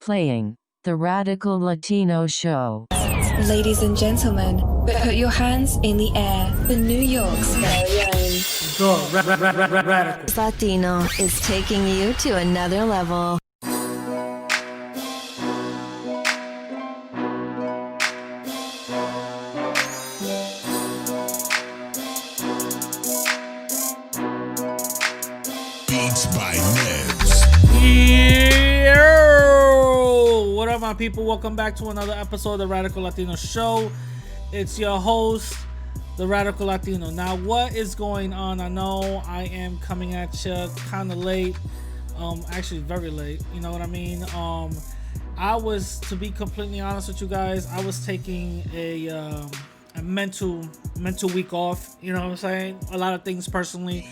Playing the Radical Latino Show. Ladies and gentlemen, put your hands in the air for New York's very own. Radical Latino is taking you to another level. Beats by Nebs. What up, my people? Welcome back to another episode of the Radical Latino Show. It's your host, the Radical Latino. Now, what is going on? I know I am coming at you kind of late. Actually, very late. You know what I mean? I was, to be completely honest with you guys, I was taking a mental week off. You know what I'm saying? A lot of things personally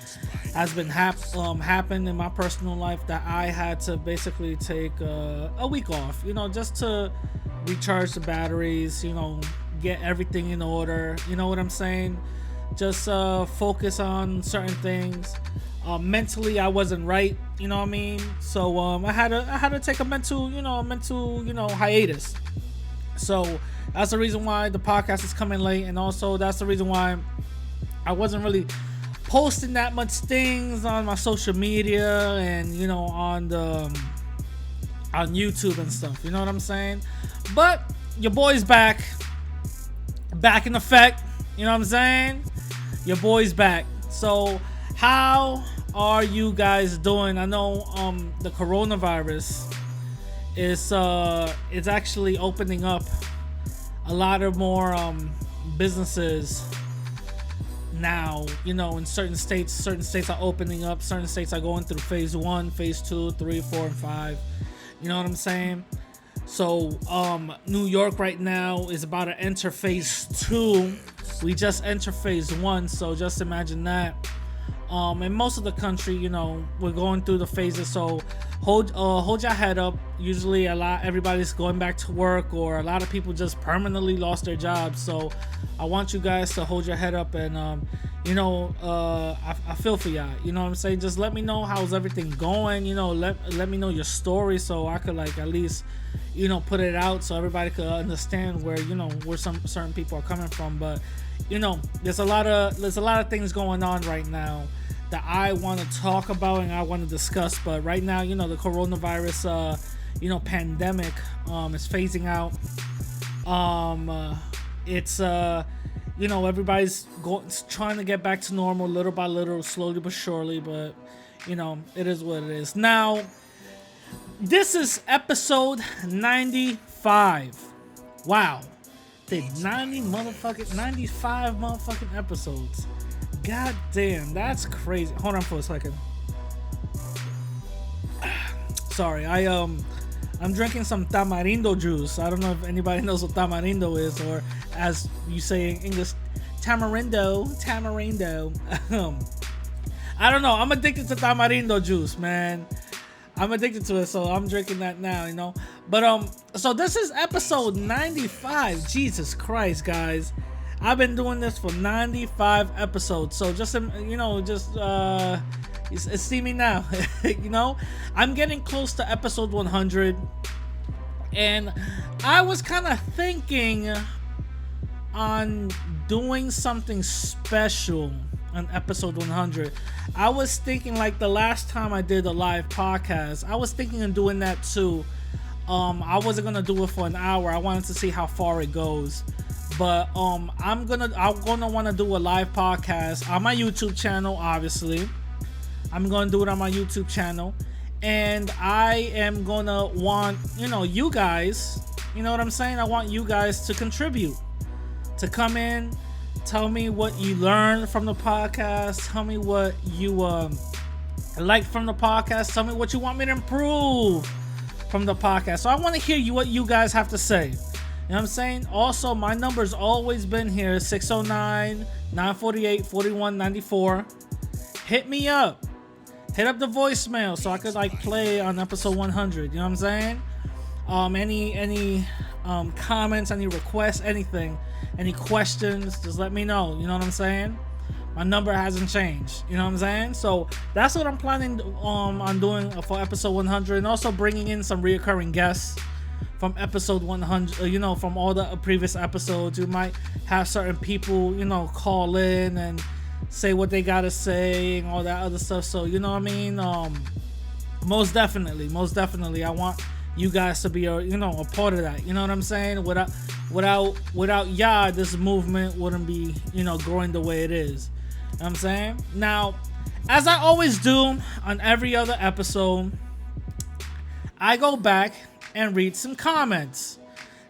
has been happened in my personal life that I had to basically take a week off, you know, just to recharge the batteries, you know, get everything in order, you know what I'm saying? Just focus on certain things. Mentally I wasn't right, you know what I mean? So I had to take a mental hiatus. So that's the reason why the podcast is coming late, and also that's the reason why I wasn't really posting that much things on my social media and, you know, on YouTube and stuff, you know what I'm saying? But your boy's back in effect, you know what I'm saying? Your boy's back. So how are you guys doing? I know the coronavirus is it's actually opening up a lot of more businesses now, you know, in certain states are opening up, certain states are going through phase 1, phase 2, 3, 4, and 5, you know what I'm saying? So New York right now is about to enter phase 2. We just entered phase 1, so just imagine that. In most of the country, you know, we're going through the phases, so hold your head up. Usually everybody's going back to work, or a lot of people just permanently lost their jobs. So I want you guys to hold your head up, and I feel for y'all, you know what I'm saying? Just let me know how's everything going, you know, let me know your story, so I could, like, at least, you know, put it out so everybody could understand where, you know, where some certain people are coming from. But, you know, there's a lot of things going on right now that I want to talk about and I want to discuss. But right now, you know, the coronavirus pandemic is phasing out. Everybody's trying to get back to normal little by little, slowly but surely, but, you know, it is what it is. Now, this is episode 95. Wow. Did 95 motherfucking episodes. God damn, that's crazy. Hold on for a second. Sorry, I'm drinking some tamarindo juice. I don't know if anybody knows what tamarindo is, or as you say in English, tamarindo. I don't know. I'm addicted to tamarindo juice, man. I'm addicted to it, so I'm drinking that now, you know. But so this is episode 95. Jesus Christ, guys. I've been doing this for 95 episodes. So just see me now. You know, I'm getting close to episode 100, and I was kind of thinking on doing something special on episode 100. I was thinking, like, the last time I did a live podcast, I was thinking of doing that too. I wasn't gonna do it for an hour. I wanted to see how far it goes. But I'm gonna want to do a live podcast on my YouTube channel. Obviously, I'm gonna do it on my YouTube channel, and I am gonna want, you know, you guys, you know what I'm saying? I want you guys to contribute, to come in, tell me what you learned from the podcast, tell me what you like from the podcast, tell me what you want me to improve from the podcast. So I want to hear what you guys have to say. You know what I'm saying? Also, my number's always been here, 609-948-4194. Hit me up. Hit up the voicemail so I could, like, play on episode 100. You know what I'm saying? Any comments, any requests, anything, any questions, just let me know. You know what I'm saying? My number hasn't changed. You know what I'm saying? So that's what I'm planning on doing for episode 100, and also bringing in some reoccurring guests from episode 100. You know, from all the previous episodes. You might have certain people, you know, call in and say what they gotta say and all that other stuff. So you know what I mean? Most definitely, I want you guys to be a part of that. You know what I'm saying? Without y'all, this movement wouldn't be, you know, growing the way it is. You know what I'm saying? Now, as I always do on every other episode, I go back and read some comments.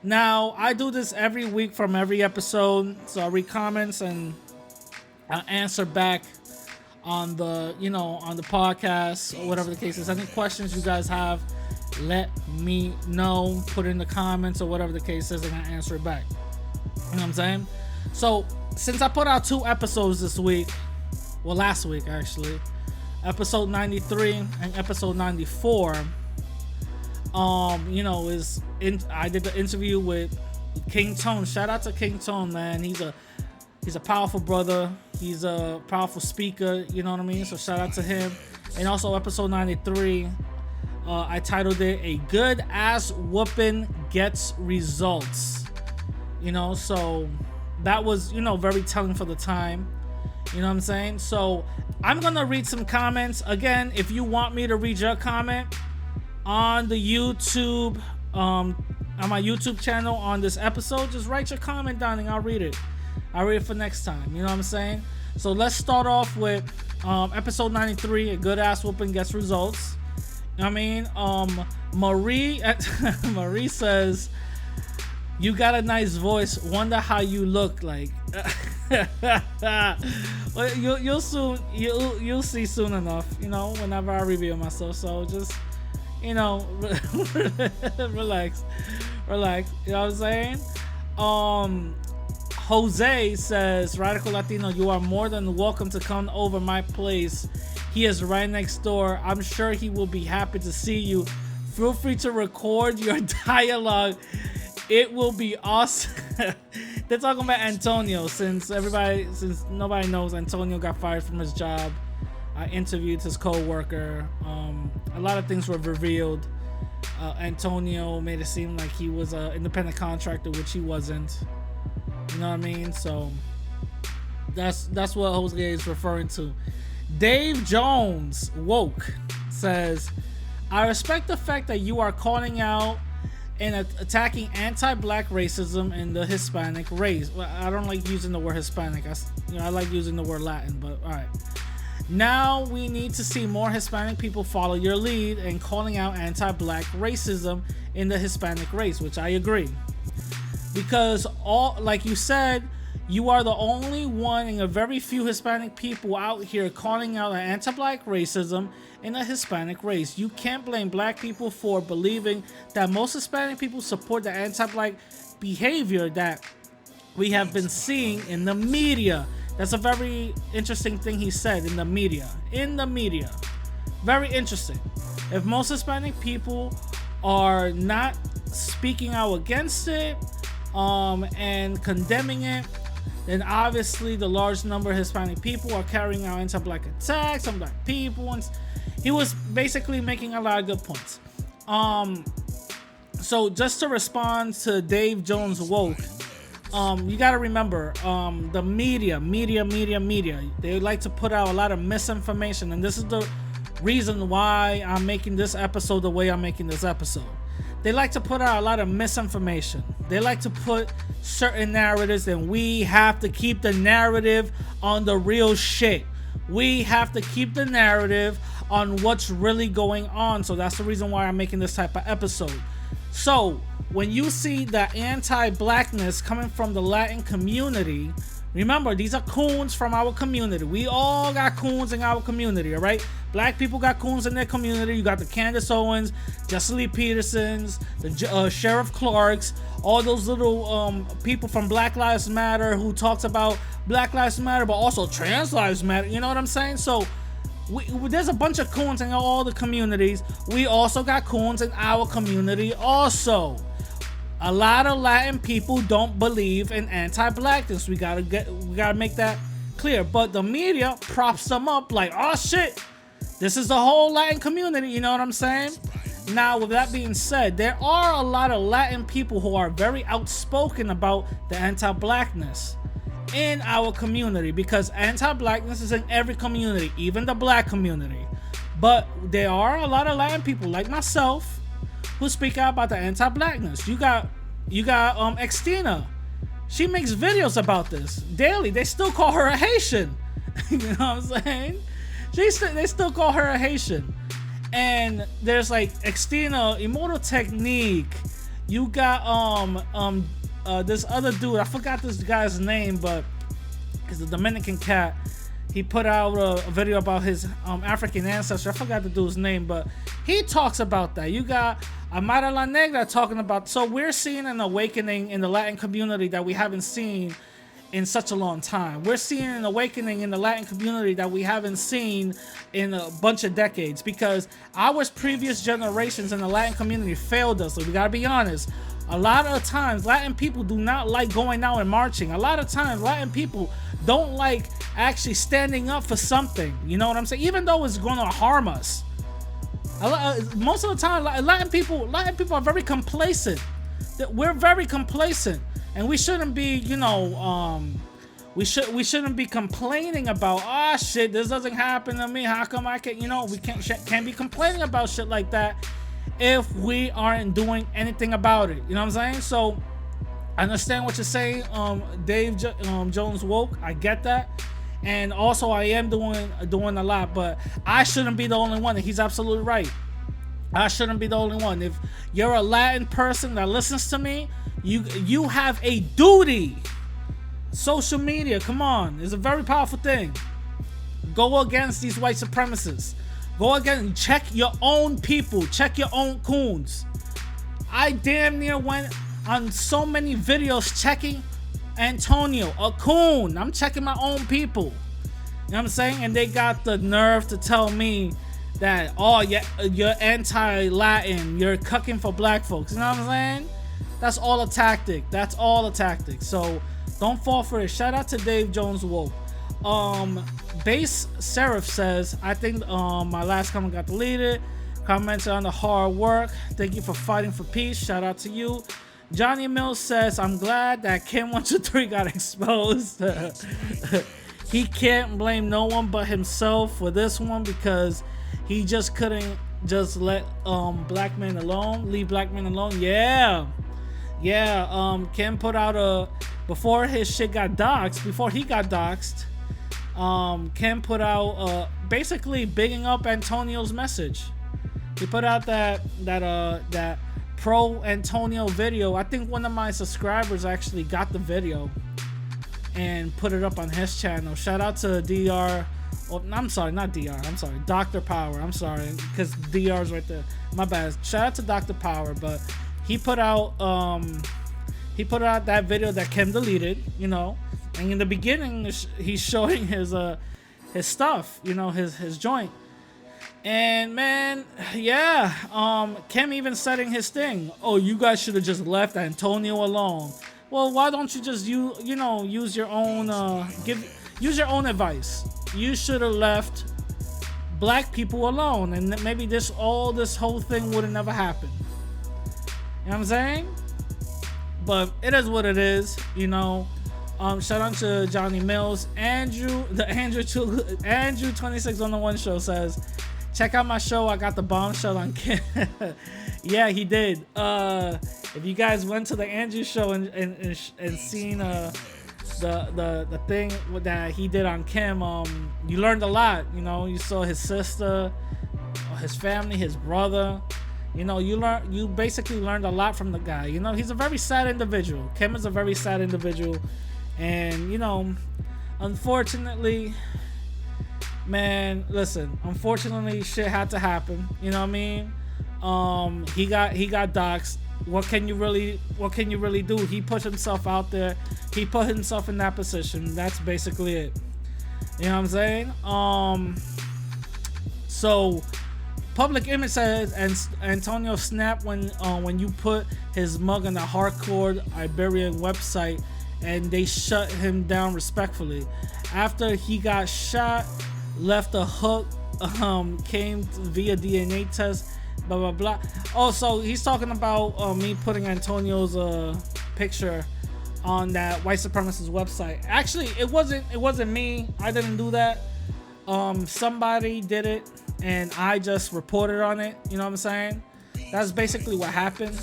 Now, I do this every week from every episode, so I read comments and I answer back on the, you know, on the podcast or whatever the case is. Any questions you guys have, let me know. Put in the comments or whatever the case is, and I answer it back. You know what I'm saying? So since I put out 2 episodes this week, well, last week actually, episode 93 and episode 94, you know, I did the interview with King Tone. Shout out to King Tone, man. He's a powerful brother. He's a powerful speaker. You know what I mean? So shout out to him. And also episode 93, I titled it "A Good Ass Whooping Gets Results." You know, so that was, you know, very telling for the time. You know what I'm saying? So I'm gonna read some comments. Again, if you want me to read your comment on the YouTube, on my YouTube channel on this episode, just write your comment down and I'll read it. I'll read it for next time. You know what I'm saying? So let's start off with episode 93, "A Good Ass Whooping Gets Results." I mean, Marie Marie says, "You got a nice voice. Wonder how you look like." Well, you'll see soon enough. You know, whenever I reveal myself. So just, you know, relax. You know what I'm saying? Jose says, "Radical Latino, you are more than welcome to come over my place. He is right next door. I'm sure he will be happy to see you. Feel free to record your dialogue. It will be awesome." They're talking about Antonio, since nobody knows, Antonio got fired from his job. I interviewed his co-worker. A lot of things were revealed. Antonio made it seem like he was an independent contractor, which he wasn't. You know what I mean? So that's what Jose is referring to. Dave Jones Woke says, "I respect the fact that you are calling out and attacking anti-black racism in the Hispanic race." Well, I don't like using the word Hispanic. I like using the word Latin, but all right. "Now we need to see more Hispanic people follow your lead and calling out anti-black racism in the Hispanic race," which I agree. Because like you said, you are the only one and a very few Hispanic people out here calling out anti-black racism in the Hispanic race. You can't blame black people for believing that most Hispanic people support the anti-black behavior that we have been seeing in the media. That's a very interesting thing he said, in the media. Very interesting. If most Hispanic people are not speaking out against it, and condemning it, then obviously the large number of Hispanic people are carrying out anti-black attacks on black people. And he was basically making a lot of good points. So just to respond to Dave Jones Woke, you got to remember, the media, they like to put out a lot of misinformation, and this is the reason why I'm making this episode the way I'm making this episode. They like to put out a lot of misinformation. They like to put certain narratives, and we have to keep the narrative on the real shit. We have to keep the narrative on what's really going on. So that's the reason why I'm making this type of episode. So when you see the anti-blackness coming from the Latin community, remember, these are coons from our community. We all got coons in our community, all right? Black people got coons in their community. You got the Candace Owens, Jesse Lee Petersons, the Sheriff Clarks, all those little people from Black Lives Matter who talks about Black Lives Matter, but also Trans Lives Matter. You know what I'm saying? So there's a bunch of coons in all the communities. We also got coons in our community also. A lot of Latin people don't believe in anti-blackness. We gotta make that clear. But the media props them up like, oh shit, this is the whole Latin community. You know what I'm saying? Now, with that being said, there are a lot of Latin people who are very outspoken about the anti-blackness in our community, because anti-blackness is in every community, even the black community. But there are a lot of Latin people like myself who speak out about the anti-blackness. You got Extina. She makes videos about this daily. They still call her a Haitian. You know what I'm saying? They still call her a Haitian. And there's like Extina, Immortal Technique. You got this other dude. I forgot this guy's name, but he's a Dominican cat. He put out a video about his African ancestry. I forgot the dude's name, but he talks about that. You got Amara La Negra talking about. So we're seeing an awakening in the Latin community that we haven't seen in such a long time. We're seeing an awakening in the Latin community that we haven't seen in a bunch of decades, because our previous generations in the Latin community failed us. So we gotta be honest. A lot of times, Latin people do not like going out and marching. A lot of times, Latin people don't like actually standing up for something. You know what I'm saying? Even though it's gonna harm us. Most of the time, Latin people are very complacent. We're very complacent. And we shouldn't be, we shouldn't be complaining about, shit, this doesn't happen to me. How come I can't, we can't be complaining about shit like that if we aren't doing anything about it. You know what I'm saying? So I understand what you're saying, Dave Jones Woke. I get that. And also I am doing a lot, but I shouldn't be the only one. And he's absolutely right. I shouldn't be the only one. If you're a Latin person that listens to me, you have a duty. Social media, come on, is a very powerful thing. Go against these white supremacists. Go against, check your own people, check your own coons. I damn near went on so many videos checking Antonio, a coon. I'm checking my own people. You know what I'm saying? And they got the nerve to tell me that, you're anti-Latin, you're cucking for black folks. You know what I'm saying? That's all a tactic. That's all a tactic. So don't fall for it. Shout out to Dave Jones Woke. Base Seraph says, I think my last comment got deleted. Comments on the hard work. Thank you for fighting for peace. Shout out to you. Johnny Mills says, I'm glad that Kim123 got exposed. He can't blame no one but himself for this one, because he just couldn't just let black men alone, leave black men alone. Yeah, Kim put out before his shit got doxxed, before he got doxxed, Kim put out basically bigging up Antonio's message. He put out that pro Antonio video. I think one of my subscribers actually got the video and put it up on his channel. Shout out to DR. Oh, I'm sorry, not DR. I'm sorry, Dr. Power. I'm sorry, because DR's right there. My bad. Shout out to Dr. Power, but he put out that video that Kim deleted, and in the beginning he's showing his stuff, his joint. And man, Kim even setting his thing. Oh, you guys should have just left Antonio alone. Well, why don't you just use your own use your own advice? You should have left black people alone, and maybe this whole thing would have never happened. You know what I'm saying? But it is what it is, Shout out to Johnny Mills. Andrew 26 on the One Show says, check out my show. I got the bombshell on Kim. Yeah, he did. If you guys went to the Andrew show and seen the thing that he did on Kim, you learned a lot. You saw his sister, his family, his brother. You basically learned a lot from the guy. He's a very sad individual. Kim is a very sad individual. And, unfortunately, man, listen, unfortunately, shit had to happen. You know what I mean? He got doxxed. What can you really do? He put himself out there. He put himself in that position. That's basically it. You know what I'm saying? So Public Image says, and Antonio snapped when you put his mug on the hardcore Iberian website and they shut him down respectfully. After he got shot, left a hook, came via DNA test, blah blah blah. Oh, so he's talking about me putting Antonio's picture on that white supremacist website. Actually, it wasn't me. I didn't do that. Somebody did it, and I just reported on it. You know what I'm saying? That's basically what happened.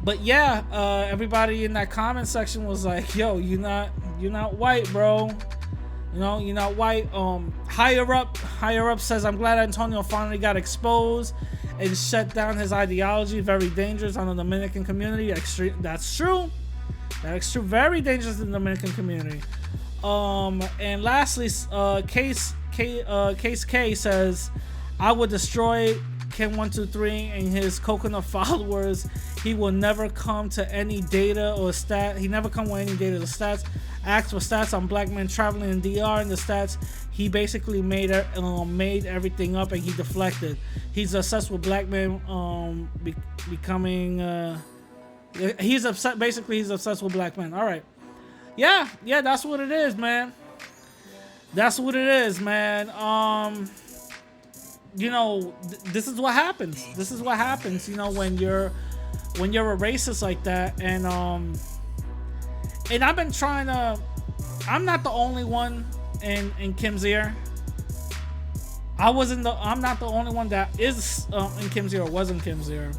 But yeah, everybody in that comment section was like, "Yo, you're not white, bro. You know, you're not white." Higher up says, "I'm glad Antonio finally got exposed and shut down his ideology. Very dangerous on the Dominican community." That's true. That's true. Very dangerous in the Dominican community. And lastly, Case K says, "I would destroy Ken123 and his coconut followers. He will never come to any data or stat. He never come with any data or stats. Asked for stats on black men traveling in DR, and the stats he basically made everything up, and he deflected. He's obsessed with black men becoming. He's upset. Basically, he's obsessed with black men. All right, yeah, that's what it is, man. That's what it is, man. You know, this is what happens. This is what happens. You know, when you're a racist like that, and I've been trying to. I'm not the only one in Kim's ear. I'm not the only one that is in Kim's ear or was in Kim's ear,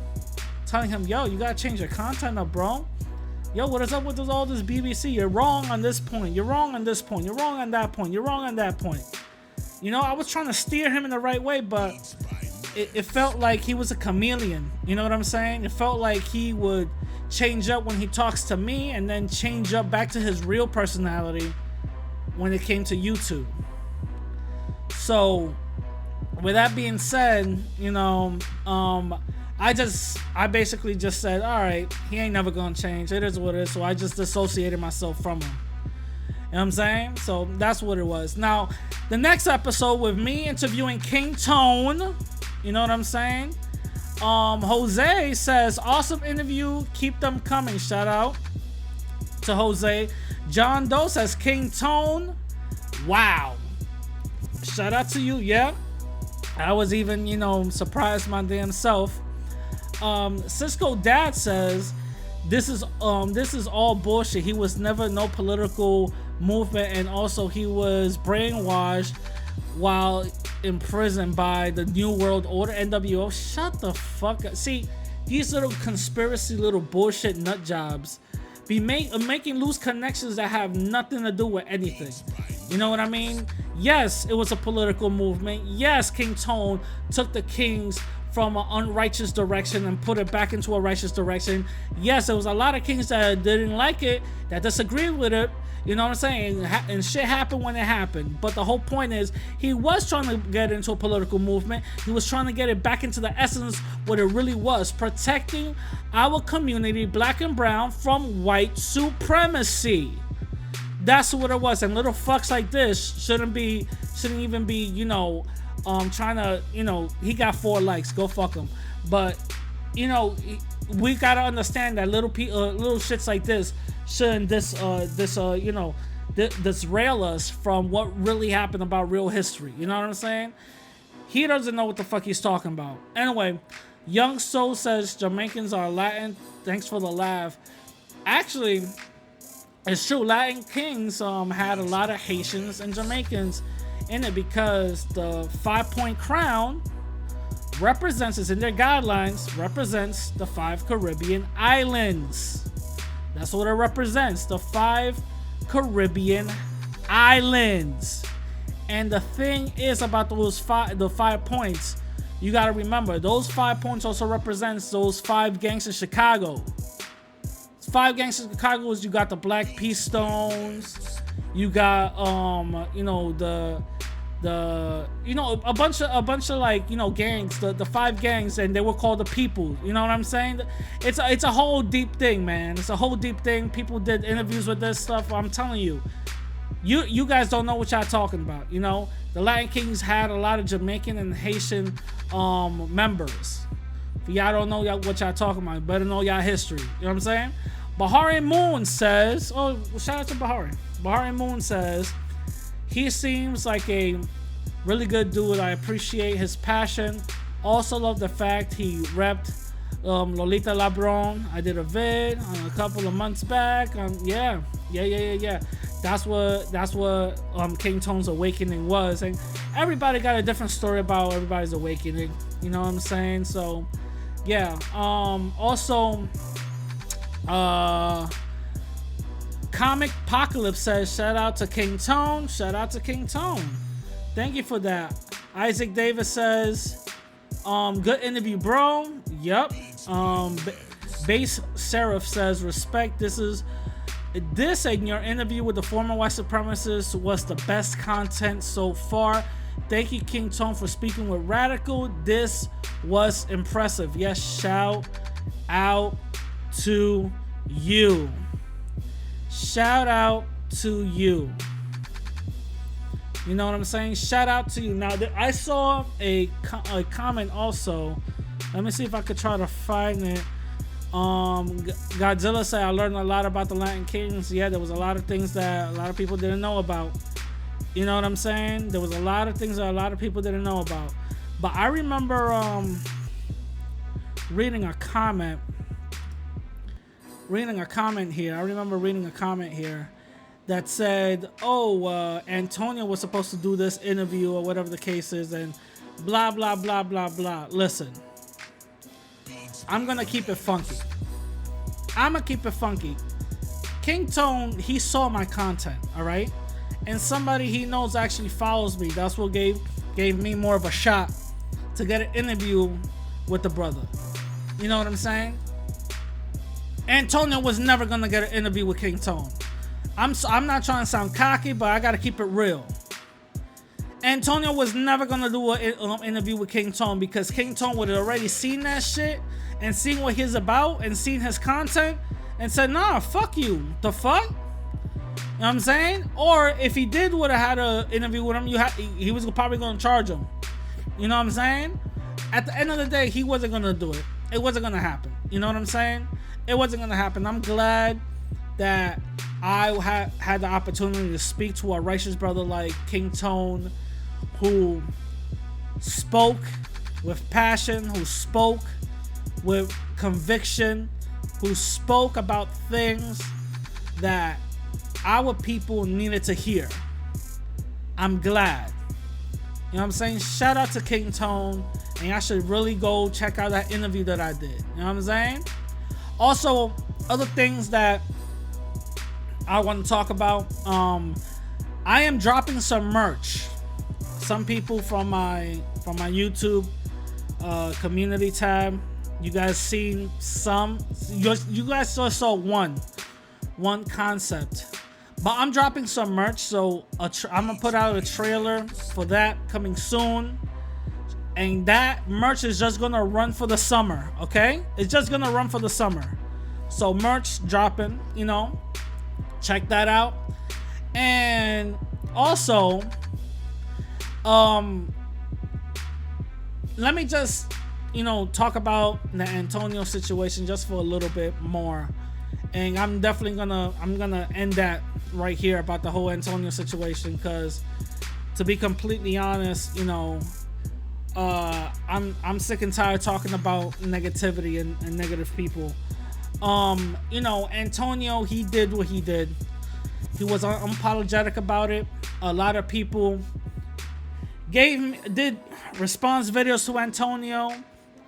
telling him, "Yo, you gotta change your content up, bro. Yo, what is up with all this BBC? You're wrong on this point. You're wrong on this point. You're wrong on that point. You're wrong on that point." You know, I was trying to steer him in the right way, but it felt like he was a chameleon. You know what I'm saying? It felt like he would change up when he talks to me and then change up back to his real personality when it came to YouTube. So, with that being said, you know, I basically just said, all right, he ain't never gonna change. It is what it is. So I just dissociated myself from him. You know what I'm saying? So that's what it was. Now, the next episode with me interviewing King Tone, you know what I'm saying? Jose says, "Awesome interview. Keep them coming." Shout out to Jose. John Doe says, "King Tone. Wow." Shout out to you. Yeah. I was even, you know, surprised my damn self. Cisco Dad says, this is all bullshit. He was never no political movement, and also he was brainwashed while in prison by the New World Order, NWO. Shut the fuck up. See, these little conspiracy little bullshit nut jobs be making loose connections that have nothing to do with anything. You know what I mean? Yes, it was a political movement. Yes, King Tone took the Kings from an unrighteous direction and put it back into a righteous direction. Yes, there was a lot of kings that didn't like it, that disagreed with it. You know what I'm saying? And shit happened when it happened. But the whole point is, he was trying to get into a political movement. He was trying to get it back into the essence what it really was, protecting our community, black and brown, from white supremacy. That's what it was. And little fucks like this shouldn't even be, you know, trying to, you know, he got 4 likes, go fuck him. But, you know, we gotta understand that little shits like this shouldn't disrail us from what really happened about real history. You know what I'm saying? He doesn't know what the fuck he's talking about. Anyway, Young Soul says Jamaicans are Latin. Thanks for the laugh. Actually, it's true. Latin kings had a lot of Haitians and Jamaicans in it, because the 5-point crown represents, it's in their guidelines, represents the 5 Caribbean islands. That's what it represents, the 5 Caribbean islands. And the thing is about the 5 points, you got to remember, those 5 points also represents those 5 gangs in Chicago. 5 gangs in Chicago is, you got the Black Peace Stones, you got you know, a bunch of like, you know, gangs, the 5 gangs, and they were called the People. You know what I'm saying? It's a whole deep thing, man. It's a whole deep thing. People did interviews with this stuff. I'm telling you, you guys don't know what y'all talking about. You know, the Latin Kings had a lot of Jamaican and Haitian members. If y'all don't know what y'all talking about, you better know y'all history. You know what I'm saying? Bahari Moon says, oh, shout out to Bahari. Bahari Moon says, he seems like a really good dude. I appreciate his passion. Also love the fact he repped Lolita Labron. I did a vid a couple of months back. Yeah. That's what King Tone's awakening was. And everybody got a different story about everybody's awakening. You know what I'm saying? So, yeah. Also, Comic Apocalypse says, shout out to King Tone. Shout out to King Tone. Thank you for that. Isaac Davis says, good interview, bro. Yup. Base Seraph says, respect. This and your interview with the former white supremacist was the best content so far. Thank you, King Tone, for speaking with Radical. This was impressive. Yes, shout out to you. Shout out to you. You know what I'm saying? Shout out to you. Now, I saw a comment also. Let me see if I could try to find it. Godzilla said, I learned a lot about the Latin Kings. Yeah, there was a lot of things that a lot of people didn't know about. You know what I'm saying? There was a lot of things that a lot of people didn't know about. But I remember reading a comment here. I remember reading a comment here that said, Antonio was supposed to do this interview or whatever the case is, and blah, blah, blah, blah, blah. Listen, I'm going to keep it funky. King Tone, he saw my content, all right? And somebody he knows actually follows me. That's what gave me more of a shot to get an interview with the brother. You know what I'm saying? Antonio was never going to get an interview with King Tone. I'm not trying to sound cocky, but I got to keep it real. Antonio was never going to do an interview with King Tone because King Tone would have already seen that shit and seen what he's about and seen his content and said, nah, fuck you. The fuck? You know what I'm saying? Or if he would have had an interview with him, he was probably going to charge him. You know what I'm saying? At the end of the day, he wasn't going to do it. It wasn't going to happen. You know what I'm saying? It wasn't going to happen. I'm glad that I had the opportunity to speak to a righteous brother like King Tone, who spoke with passion, who spoke with conviction, who spoke about things that our people needed to hear. I'm glad. You know what I'm saying? Shout out to King Tone, and y'all should really go check out that interview that I did. You know what I'm saying? Also, other things that I want to talk about. I am dropping some merch. Some people from my YouTube community tab, you guys seen some. You guys just saw one concept, but I'm dropping some merch. So I'm gonna put out a trailer for that coming soon, and that merch is just gonna run for the summer. Okay, it's just gonna run for the summer. So merch dropping, you know. Check that out. And also, let me just, talk about the Antonio situation just for a little bit more. And I'm definitely gonna end that right here about the whole Antonio situation, because to be completely honest, I'm sick and tired talking about negativity and negative people. Antonio, he did what he did. He was unapologetic about it. A lot of people did response videos to Antonio.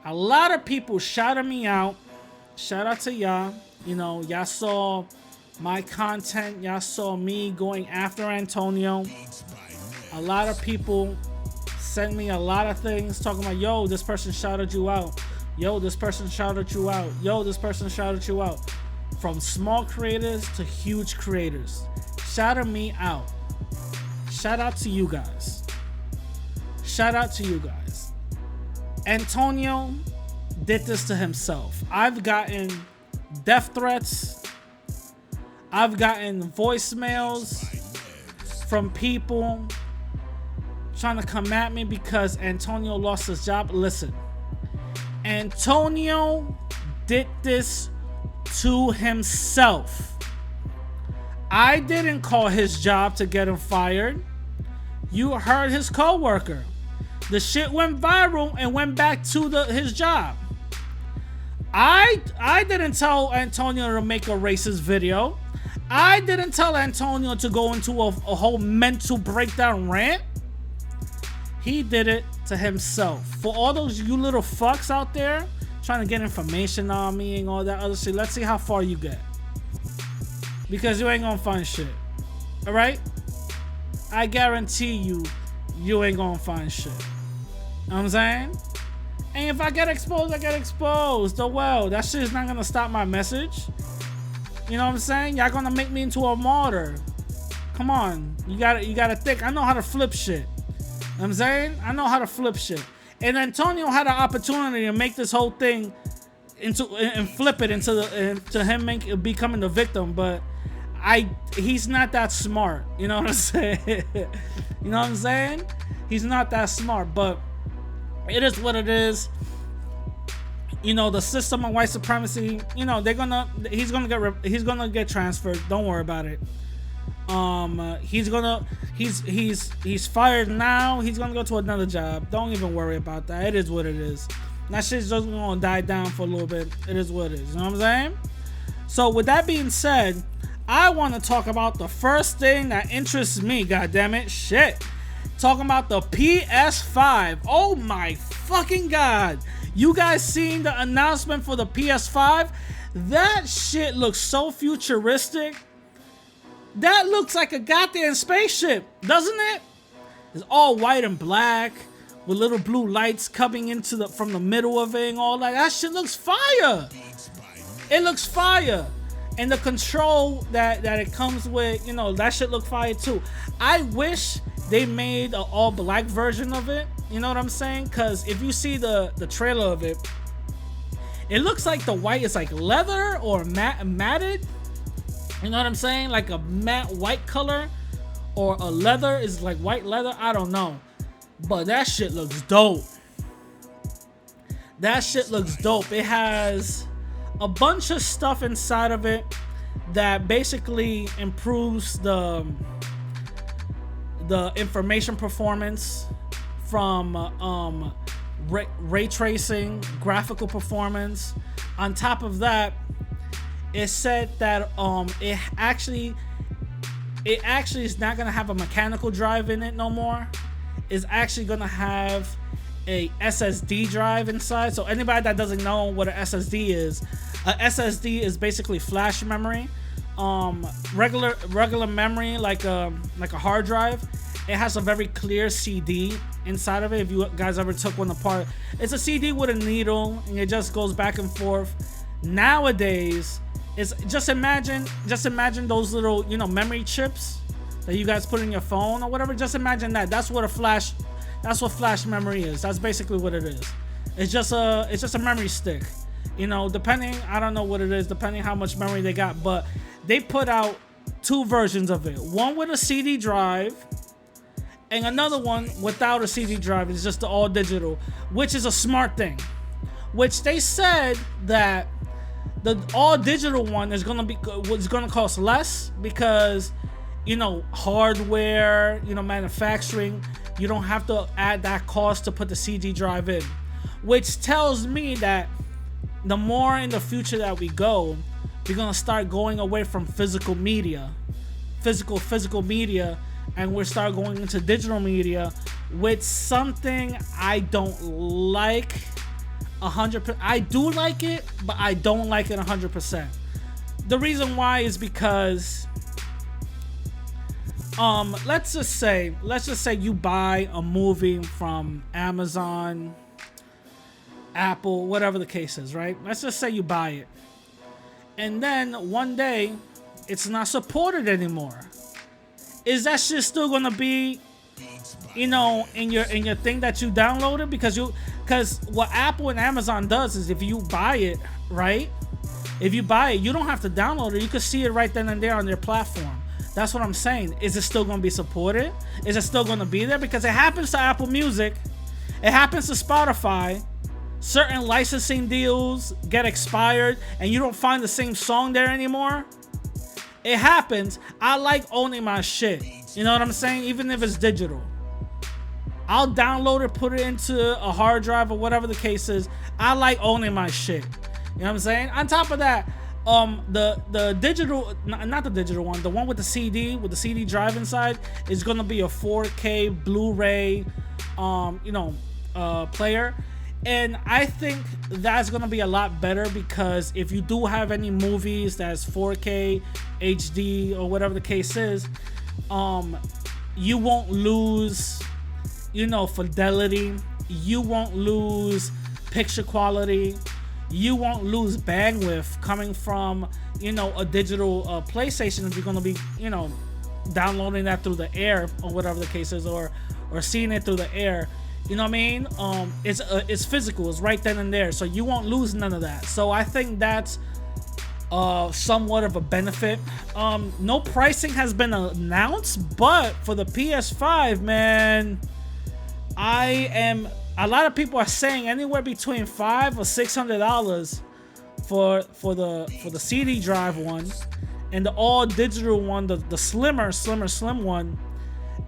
A lot of people shouted me out. Shout out to y'all. Y'all saw my content. Y'all saw me going after Antonio. A lot of people sent me a lot of things talking about, yo, this person shouted you out. Yo, this person shouted you out. Yo, this person shouted you out. From small creators to huge creators. Shouted me out. Shout out to you guys. Shout out to you guys. Antonio did this to himself. I've gotten death threats. I've gotten voicemails from people trying to come at me because Antonio lost his job. Listen. Antonio did this to himself. I didn't call his job to get him fired. You heard his coworker. The shit went viral and went back to his job. I didn't tell Antonio to make a racist video. I didn't tell Antonio to go into a whole mental breakdown rant. He did it to himself. For all those you little fucks out there trying to get information on me and all that other shit, let's see how far you get. Because you ain't gonna find shit. Alright? I guarantee you ain't gonna find shit. You know what I'm saying? And if I get exposed, I get exposed. Oh well, that shit is not gonna stop my message. You know what I'm saying? Y'all gonna make me into a martyr. Come on. You gotta think. I know how to flip shit. You know what I'm saying? I know how to flip shit. And Antonio had an opportunity to make this whole thing and flip it into him becoming the victim, but he's not that smart. You know what I'm saying? You know what I'm saying? He's not that smart, but it is what it is. You know, the system of white supremacy, you know, he's gonna get transferred. Don't worry about it. He's fired now. He's gonna go to another job. Don't even worry about that. It is what it is. That shit's just gonna die down for a little bit. It is what it is. You know what I'm saying? So with that being said, I want to talk about the first thing that interests me. Goddammit, shit. Talking about the PS5. Oh my fucking god. You guys seen the announcement for the PS5? That shit looks so futuristic. That looks like a goddamn spaceship, doesn't it? It's all white and black with little blue lights coming into from the middle of it and all that. That shit looks fire. It looks fire. And the control that it comes with, you know, that shit look fire too. I wish they made an all black version of it. You know what I'm saying? Because if you see the trailer of it, it looks like the white is like leather or matted. You know what I'm saying? Like a matte white color, or a leather is like white leather. I don't know. But that shit looks dope. That shit looks dope. It has a bunch of stuff inside of it that basically improves the information performance from ray tracing, graphical performance. On top of that, it said that it actually is not gonna have a mechanical drive in it no more. It's actually gonna have a SSD drive inside. So anybody that doesn't know what an SSD is, a SSD is basically flash memory. Regular memory, like a hard drive. It has a very clear CD inside of it. If you guys ever took one apart, it's a CD with a needle, and it just goes back and forth. Nowadays, it's just imagine those little, you know, memory chips that you guys put in your phone or whatever. Just imagine that. That's what flash memory is. That's basically what it is. It's just a memory stick. You know, depending, I don't know what it is, depending how much memory they got, but they put out two versions of it. One with a CD drive, and another one without a CD drive. It's just the all digital, which is a smart thing. Which they said that the all digital one is gonna cost less because, you know, hardware, you know, manufacturing, you don't have to add that cost to put the CD drive in, which tells me that the more in the future that we go, we're gonna start going away from physical media, and we'll start going into digital media, with something I don't like 100%. I do like it, but I don't like it 100%. The reason why is because let's just say you buy a movie from Amazon, Apple, whatever the case is, right? Let's just say you buy it, and then one day it's not supported anymore. Is that shit still gonna be, you know, in your thing that you downloaded? Because what Apple and Amazon does is, if you buy it, right? If you buy it, you don't have to download it. You can see it right then and there on their platform. That's what I'm saying. Is it still gonna be supported? Is it still gonna be there? Because it happens to Apple Music, it happens to Spotify, certain licensing deals get expired and you don't find the same song there anymore. It happens. I like owning my shit. You know what I'm saying? Even if it's digital. I'll download it, put it into a hard drive or whatever the case is. I like owning my shit. You know what I'm saying? On top of that, the digital, not the digital one, the one with the CD drive inside is gonna be a 4K Blu-ray, player. And I think that's gonna be a lot better because if you do have any movies that's 4K, HD, or whatever the case is, you won't lose, fidelity. You won't lose picture quality. You won't lose bandwidth coming from, a digital PlayStation if you're gonna be, downloading that through the air or whatever the case is, or seeing it through the air. You know what I mean? It's physical. It's right then and there. So you won't lose none of that. So I think that's somewhat of a benefit. No pricing has been announced, but for the PS5, man, a lot of people are saying anywhere between $500 or $600 for the CD drive one, and the all digital one, the slim one,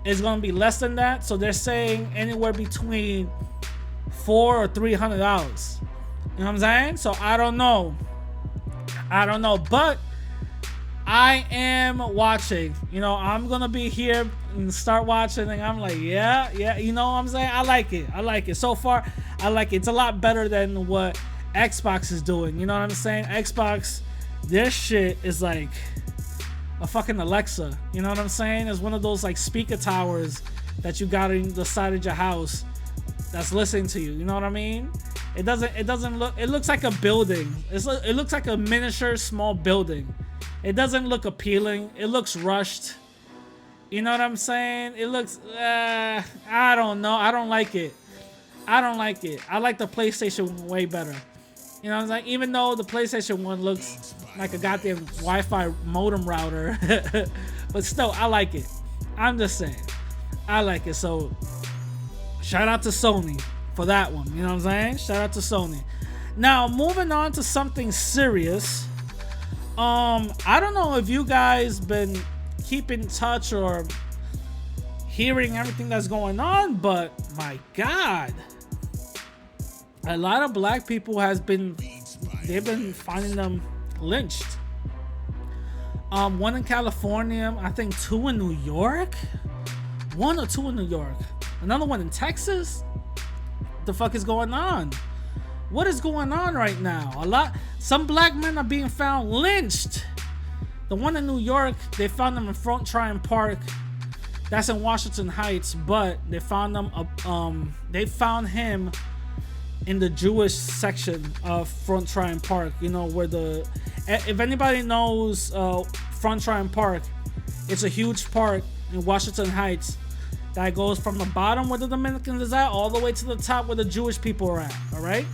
is going to be less than that. So they're saying anywhere between $400 or $300. You know what I'm saying? So I don't know, but I am watching. I'm gonna be here and start watching, and I'm like, yeah. You know what I'm saying? I like it. So far, I like it. It's a lot better than what Xbox is doing. You know what I'm saying? Xbox, their shit is like a fucking Alexa. You know what I'm saying? It's one of those like speaker towers that you got in the side of your house that's listening to you. You know what I mean? It doesn't look. It looks like a building. It looks like a miniature small building. It doesn't look appealing. It looks rushed. You know what I'm saying? It looks. I don't know. I don't like it. I like the PlayStation way better. You know what I'm saying? Even though the PlayStation 1 looks like a goddamn Wi-Fi modem router, but still, I like it. I'm just saying, I like it. So, shout out to Sony for that one. You know what I'm saying? Shout out to Sony. Now, moving on to something serious. I don't know if you guys been keeping in touch or hearing everything that's going on, but my God, a lot of black people they've been finding them lynched. One in California, I think 2 in New York. 1 or 2 in New York. Another one in Texas. What the fuck is going on? What is going on right now? Some black men are being found lynched. The one in New York, they found him in Front Tryon Park. That's in Washington Heights, but they found him in the Jewish section of Front Tryon Park. Where if anybody knows Front Tryon Park, it's a huge park in Washington Heights that goes from the bottom where the Dominicans is at all the way to the top where the Jewish people are at. All right.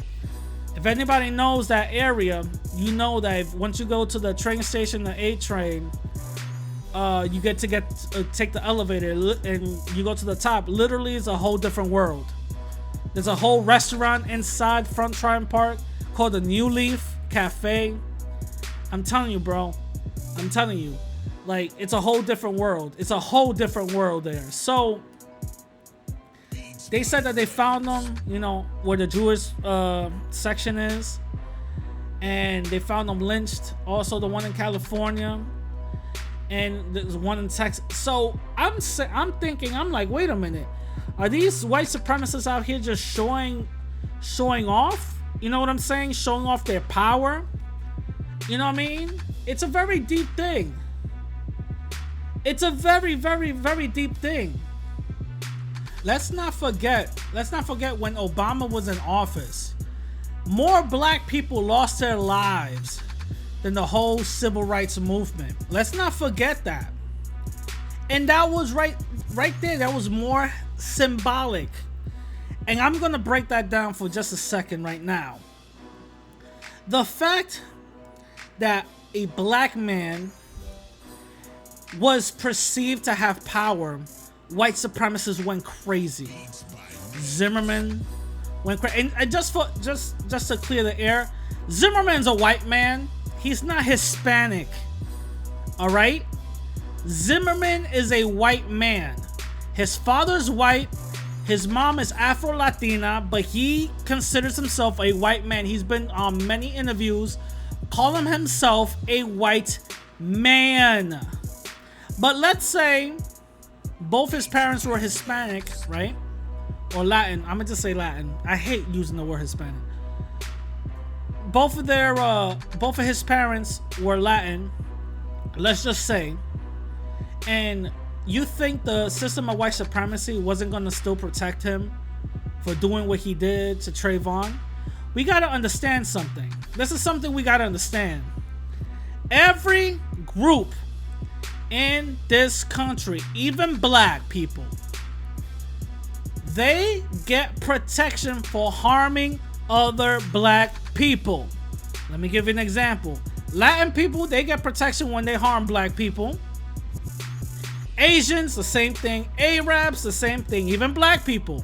If anybody knows that area, you know that once you go to the train station, the A train, you get to take the elevator and you go to the top. Literally, it's a whole different world. There's a whole restaurant inside Front Tryon Park called the New Leaf Cafe. I'm telling you, bro. I'm telling you. Like, it's a whole different world. It's a whole different world there. So, they said that they found them, where the Jewish section is. And they found them lynched. Also, the one in California. And there's one in Texas. So, I'm thinking, I'm like, wait a minute. Are these white supremacists out here just showing off? You know what I'm saying? Showing off their power? You know what I mean? It's a very deep thing. It's a very, very, very deep thing. Let's not forget when Obama was in office, more black people lost their lives than the whole civil rights movement. Let's not forget that. And that was right there. That was more symbolic. And I'm going to break that down for just a second right now. The fact that a black man was perceived to have power, white supremacists went crazy. Zimmerman, And just to clear the air, Zimmerman's a white man. He's not Hispanic. All right? Zimmerman is a white man. His father's white. His mom is Afro-Latina, but he considers himself a white man. He's been on many interviews calling himself a white man. But let's say both his parents were Hispanic, right? Or Latin. I'm gonna just say Latin. I hate using the word Hispanic. Both of his parents were Latin, let's just say. And you think the system of white supremacy wasn't gonna still protect him for doing what he did to Trayvon? We gotta understand something. This is something we gotta understand. Every group in this country, even black people, they get protection for harming other black people. Let me give you an example. Latin people, they get protection when they harm black people. Asians, the same thing. Arabs, the same thing. Even black people.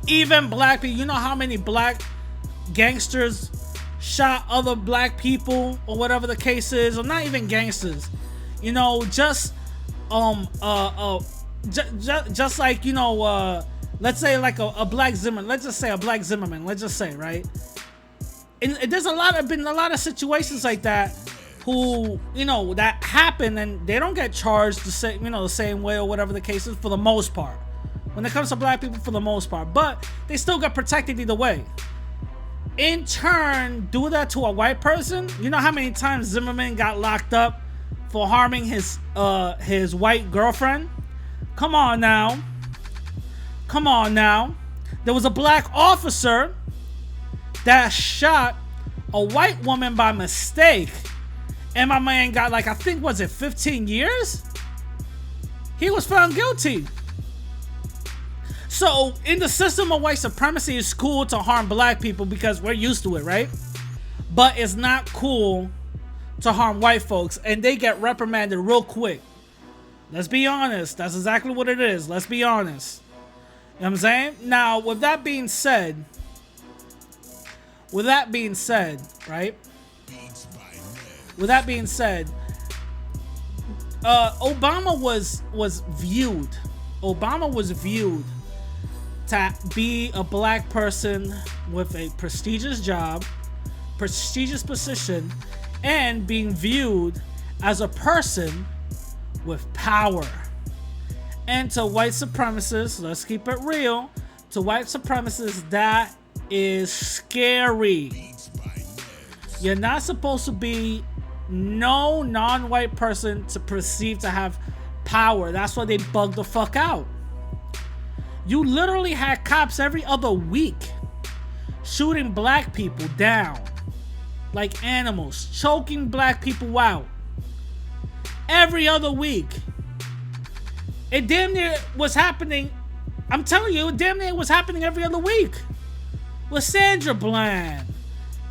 Even black people. You know how many black gangsters shot other black people or whatever the case is, or not even gangsters. You know, just like, you know, let's say like a black Zimmerman. Let's just say a black Zimmerman. Let's just say, right? And there's been a lot of situations like that who, you know, that happen and they don't get charged the same, you know, the same way or whatever the case is for the most part. When it comes to black people, for the most part, but they still get protected either way. In turn, do that to a white person. You know how many times Zimmerman got locked up for harming his white girlfriend? Come on now. Come on now. There was a black officer that shot a white woman by mistake. And my man got, like, I think, was it 15 years? He was found guilty. So, in the system of white supremacy, it's cool to harm black people because we're used to it, right? But it's not cool to harm white folks, and they get reprimanded real quick. Let's be honest. That's exactly what it is. Let's be honest. You know what I'm saying? Now, with that being said, right? With that being said, Obama was viewed to be a black person with a prestigious job, prestigious position, and being viewed as a person with power. And to white supremacists, let's keep it real, to white supremacists, that is scary. You're not supposed to be no non-white person to perceive to have power. That's why they bug the fuck out. You literally had cops every other week shooting black people down like animals, choking black people out every other week. It damn near was happening. I'm telling you, it damn near was happening every other week. With Sandra Bland,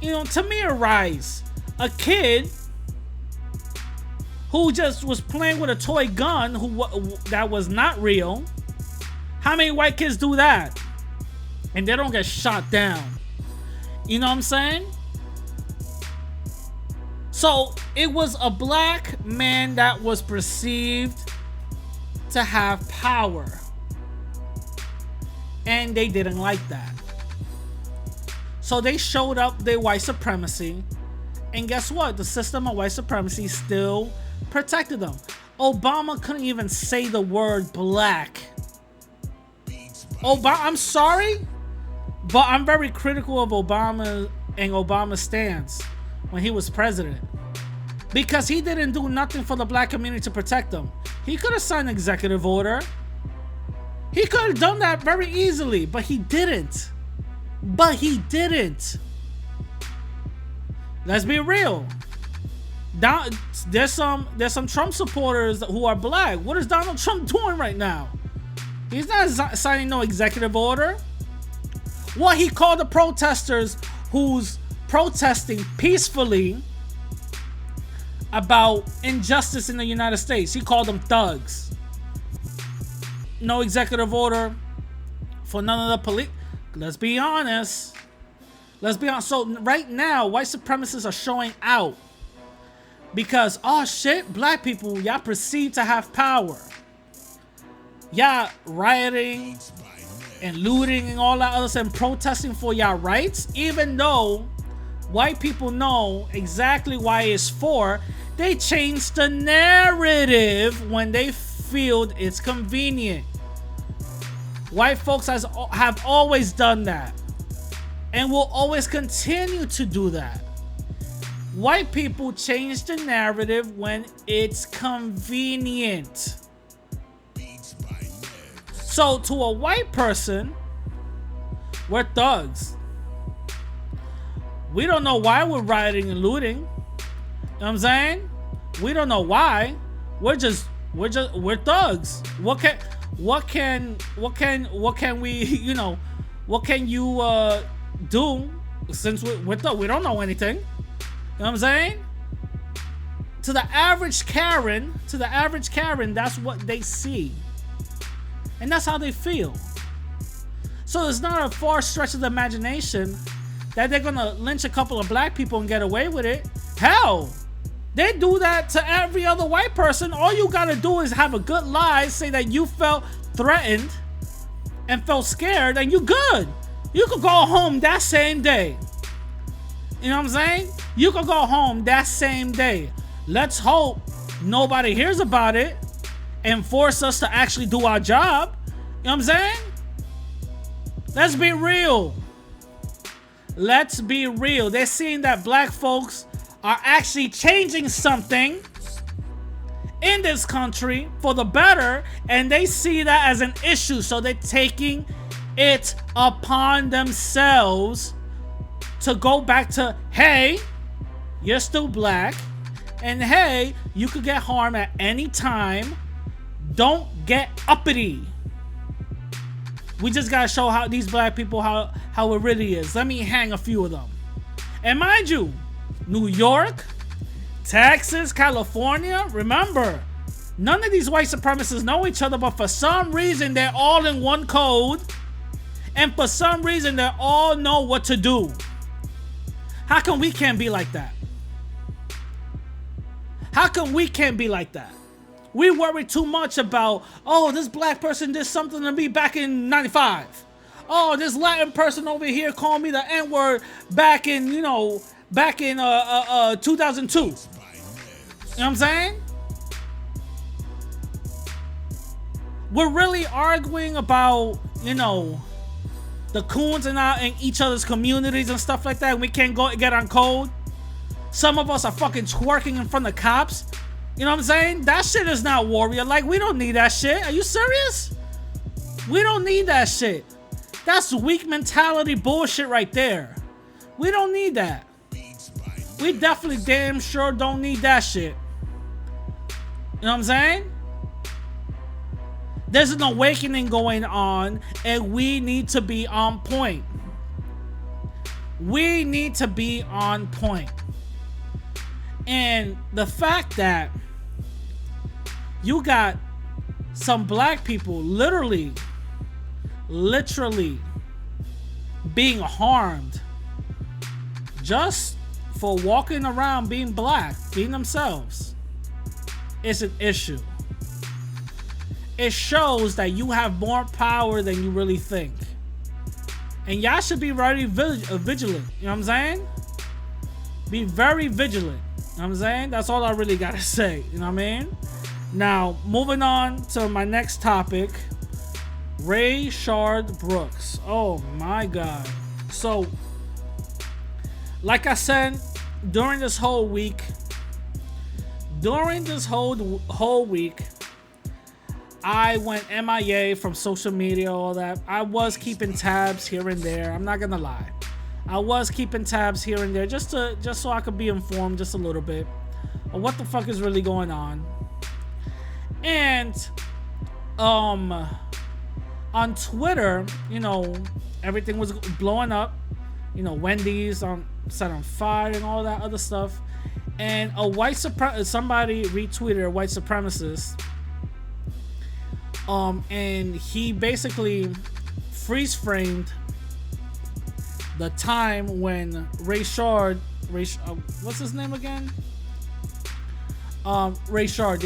you know, Tamir Rice, a kid who just was playing with a toy gun that was not real. How many white kids do that? And they don't get shot down. You know what I'm saying? So it was a black man that was perceived to have power. And they didn't like that. So they showed up their white supremacy. And guess what? The system of white supremacy still protected them. Obama couldn't even say the word black. I'm sorry, but I'm very critical of Obama and Obama's stance when he was president. Because he didn't do nothing for the black community to protect them. He could have signed an executive order. He could have done that very easily, but he didn't. Let's be real. There's some Trump supporters who are black. What is Donald Trump doing right now? He's not signing no executive order. What he called the protesters who's protesting peacefully about injustice in the United States. He called them thugs. No executive order for none of the police. Let's be honest. So right now, white supremacists are showing out because, oh shit, black people, y'all perceive to have power. Y'all rioting and looting and all that other stuff and protesting for y'all rights, even though white people know exactly why it's for. They change the narrative when they feel it's convenient. White folks have always done that and will always continue to do that. White people change the narrative when it's convenient. So to a white person, we're thugs. We don't know why we're rioting and looting. You know what I'm saying? We don't know why. We're thugs. What can we, you know, what can you do since we're thugs? We don't know anything. You know what I'm saying? To the average Karen, that's what they see. And that's how they feel. So it's not a far stretch of the imagination that they're gonna lynch a couple of black people and get away with it. Hell, they do that to every other white person. All you gotta do is have a good lie, say that you felt threatened and felt scared, and you good. You could go home that same day. You know what I'm saying? You could go home that same day. Let's hope nobody hears about it and force us to actually do our job. You know what I'm saying? Let's be real. Let's be real. They're seeing that black folks are actually changing something in this country for the better, and they see that as an issue. So they're taking it upon themselves to go back to, hey, you're still black, and hey, you could get harmed at any time. Don't get uppity. We just gotta show how these black people how it really is. Let me hang a few of them. And mind you, New York, Texas, California, remember, none of these white supremacists know each other, but for some reason they're all in one code, and for some reason they all know what to do. How come we can't be like that? How come we can't be like that? We worry too much about, oh, this black person did something to me back in 95. Oh, this Latin person over here called me the N-word back in, 2002. You know what I'm saying? We're really arguing about, the coons in each other's communities and stuff like that. We can't go get on code. Some of us are fucking twerking in front of cops. You know what I'm saying? That shit is not warrior. Like, we don't need that shit. Are you serious? We don't need that shit. That's weak mentality bullshit right there. We don't need that. We definitely damn sure don't need that shit. You know what I'm saying? There's an awakening going on, and we need to be on point. We need to be on point. And the fact that you got some black people literally being harmed just for walking around being black, being themselves, is an issue. It shows that you have more power than you really think. And y'all should be very vigilant. You know what I'm saying? Be very vigilant. You know what I'm saying? That's all I really gotta say. You know what I mean? Now, moving on to my next topic. Rayshard Brooks. Oh my God. So, like I said, during this whole week, I went MIA from social media, all that. I was keeping tabs here and there. I'm not gonna lie. I was keeping tabs here and there just so I could be informed just a little bit of what the fuck is really going on. And on Twitter, everything was blowing up. Wendy's set on fire and all that other stuff. And somebody retweeted a white supremacist. And he basically freeze framed the time when Rayshard, what's his name again? Rayshard,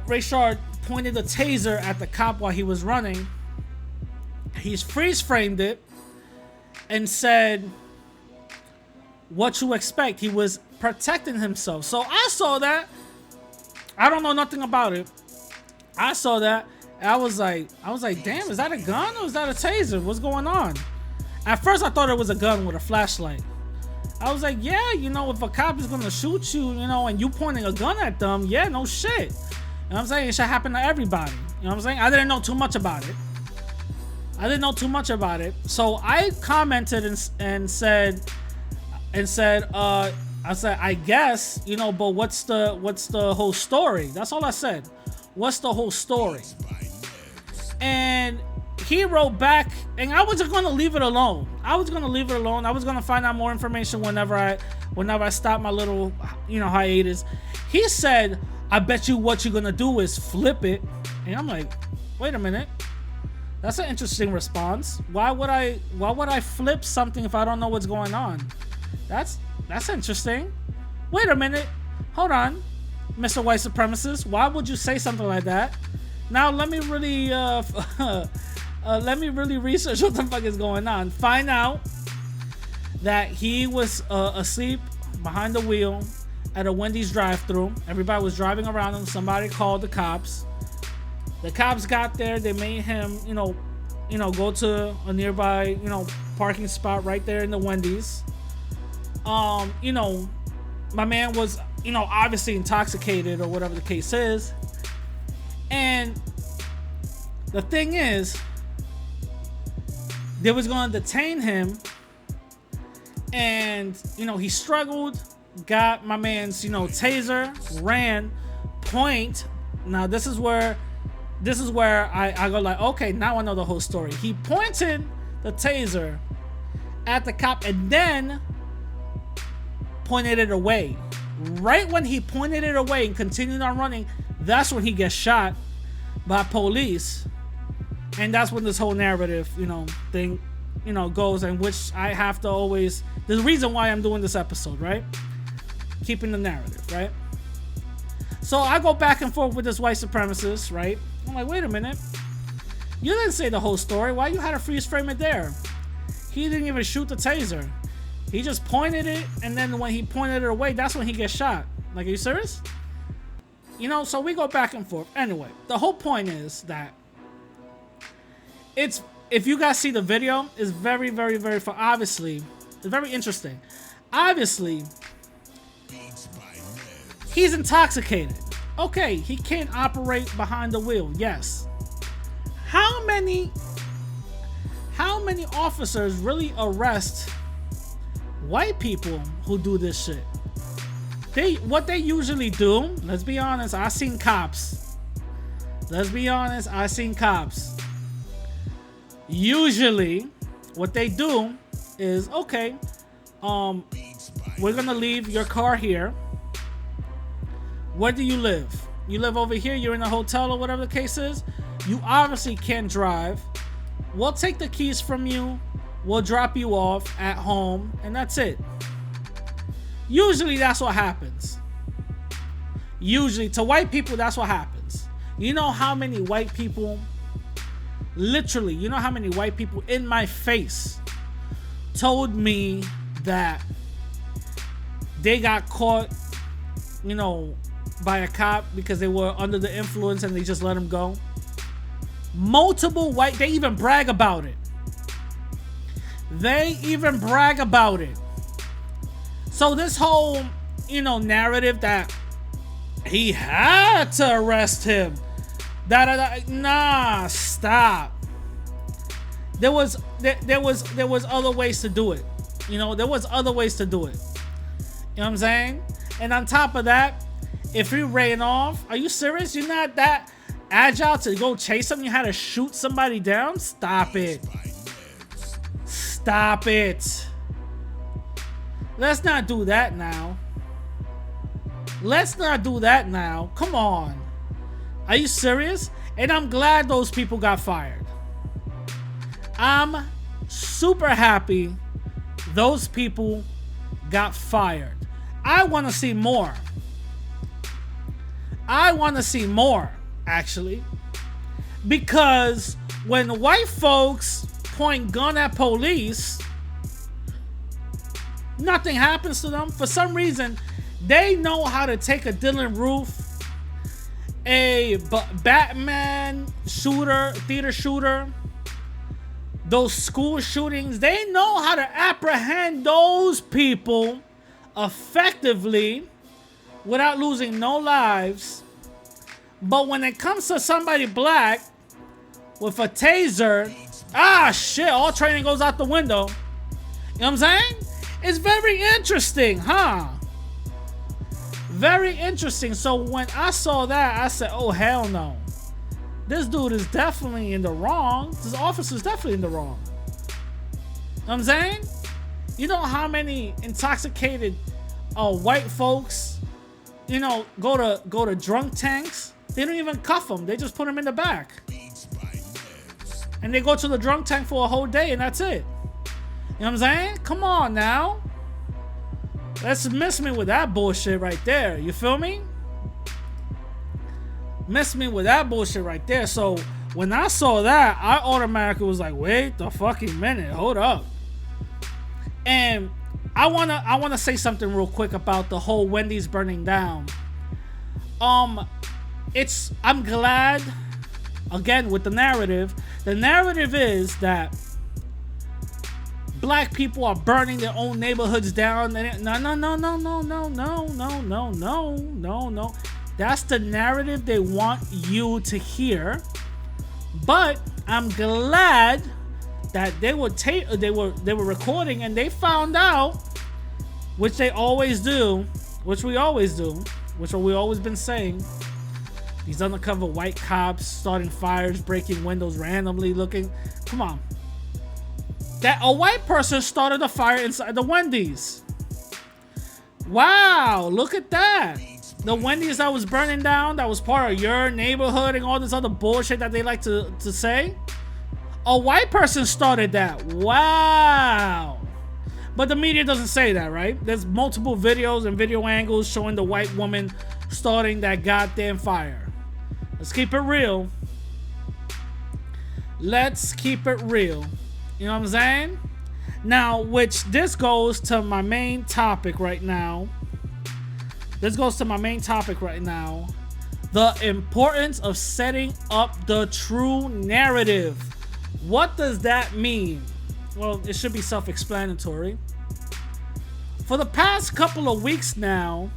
Rayshard pointed a taser at the cop while he was running. He's freeze framed it and said, "What you expect?" He was protecting himself. So I saw that. I don't know nothing about it. I saw that. I was like, damn, is that a gun or is that a taser? What's going on? At first I thought it was a gun with a flashlight. I was like, yeah, you know, if a cop is gonna shoot you, you know, and you pointing a gun at them, yeah, no shit. You know what I'm saying? It should happen to everybody. You know what I'm saying? I didn't know too much about it. So I commented and said, I guess, you know, but what's the whole story? That's all I said. What's the whole story? And he wrote back, and I was going to leave it alone. I was going to find out more information whenever I stop my little, you know, hiatus. He said, "I bet you what you're going to do is flip it." And I'm like, wait a minute. That's an interesting response. Why would I flip something if I don't know what's going on? That's interesting. Wait a minute. Hold on, Mr. White Supremacist. Why would you say something like that? Now let me really research what the fuck is going on. Find out that he was asleep behind the wheel at a Wendy's drive-thru. Everybody was driving around him. Somebody called the cops. The cops got there. They made him, you know, go to a nearby, you know, parking spot right there in the Wendy's. You know, my man was, you know, obviously intoxicated or whatever the case is. And the thing is, they was going to detain him, and, you know, he struggled, got my man's, you know, taser, ran, point. Now this is where I go like, okay, now I know the whole story. He pointed the taser at the cop and then pointed it away. Right when he pointed it away and continued on running, that's when he gets shot by police. And that's when this whole narrative, you know, thing, you know, goes, and which I have to always, the reason why I'm doing this episode, right? Keeping the narrative, right? So I go back and forth with this white supremacist, right? I'm like, wait a minute. You didn't say the whole story. Why you had to freeze frame it there? He didn't even shoot the taser. He just pointed it, and then when he pointed it away, that's when he gets shot. Like, are you serious? You know, so we go back and forth. Anyway, the whole point is that it's, if you guys see the video, it's very, very, very, obviously, it's very interesting. Obviously, he's intoxicated. Okay, he can't operate behind the wheel. Yes. How many officers really arrest white people who do this shit? What they usually do, let's be honest, I seen cops. Usually, what they do is, okay, we're gonna leave your car here. Where do you live? You live over here, you're in a hotel or whatever the case is. You obviously can't drive. We'll take the keys from you. We'll drop you off at home, and that's it. Usually that's what happens. Usually to white people, that's what happens. You know how many white people, literally, you know how many white people in my face told me that they got caught, you know, by a cop because they were under the influence and they just let them go. Multiple white, they even brag about it. So this whole, you know, narrative that he had to arrest him, nah, stop. There was other ways to do it. You know, there was other ways to do it. You know what I'm saying? And on top of that, if he ran off, are you serious? You're not that agile to go chase him? You had to shoot somebody down? Stop it. Let's not do that now. Come on. Are you serious? And I'm glad those people got fired. I'm super happy those people got fired. I want to see more. I want to see more, actually. Because when white folks point gun at police, nothing happens to them. For some reason, they know how to take a Dylan Roof, a Batman shooter, theater shooter, those school shootings. They know how to apprehend those people effectively without losing no lives. But when it comes to somebody black with a taser, shit, all training goes out the window. You know what I'm saying? It's very interesting, huh? Very interesting. So when I saw that, I said, oh, hell no. This dude is definitely in the wrong. This officer's definitely in the wrong. You know what I'm saying? You know how many intoxicated white folks, go to drunk tanks? They don't even cuff them. They just put them in the back. And they go to the drunk tank for a whole day and that's it. You know what I'm saying? Come on now. Let's miss me with that bullshit right there. You feel me? Miss me with that bullshit right there. So when I saw that, I automatically was like, wait the fucking minute. Hold up. And I wanna say something real quick about the whole Wendy's burning down. I'm glad, again, with the narrative. The narrative is that black people are burning their own neighborhoods down. No. That's the narrative they want you to hear. But I'm glad that they were recording and they found out, which we always do, which we always been saying. These undercover white cops starting fires, breaking windows randomly, looking. Come on. That a white person started a fire inside the Wendy's. Wow, look at that. The Wendy's that was burning down, that was part of your neighborhood and all this other bullshit that they like to say. A white person started that. Wow. But the media doesn't say that, right? There's multiple videos and video angles showing the white woman starting that goddamn fire. Let's keep it real. Let's keep it real. You know what I'm saying? Now, which this goes to my main topic right now. The importance of setting up the true narrative. What does that mean? Well, it should be self-explanatory. For the past couple of weeks now,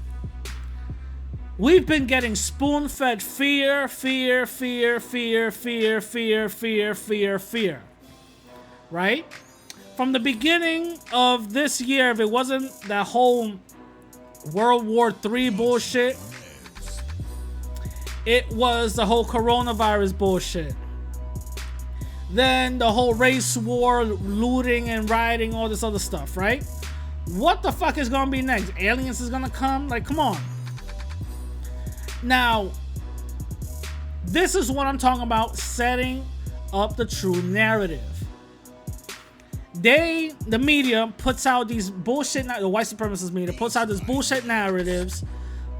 we've been getting spoon-fed fear. Right? From the beginning of this year, if it wasn't that whole World War III bullshit, it was the whole coronavirus bullshit. Then the whole race war, looting and rioting, all this other stuff, right? What the fuck is gonna be next? Aliens is gonna come? Like, come on. Now, this is what I'm talking about, setting up the true narrative. The media puts out these bullshit, the white supremacist media puts out these bullshit narratives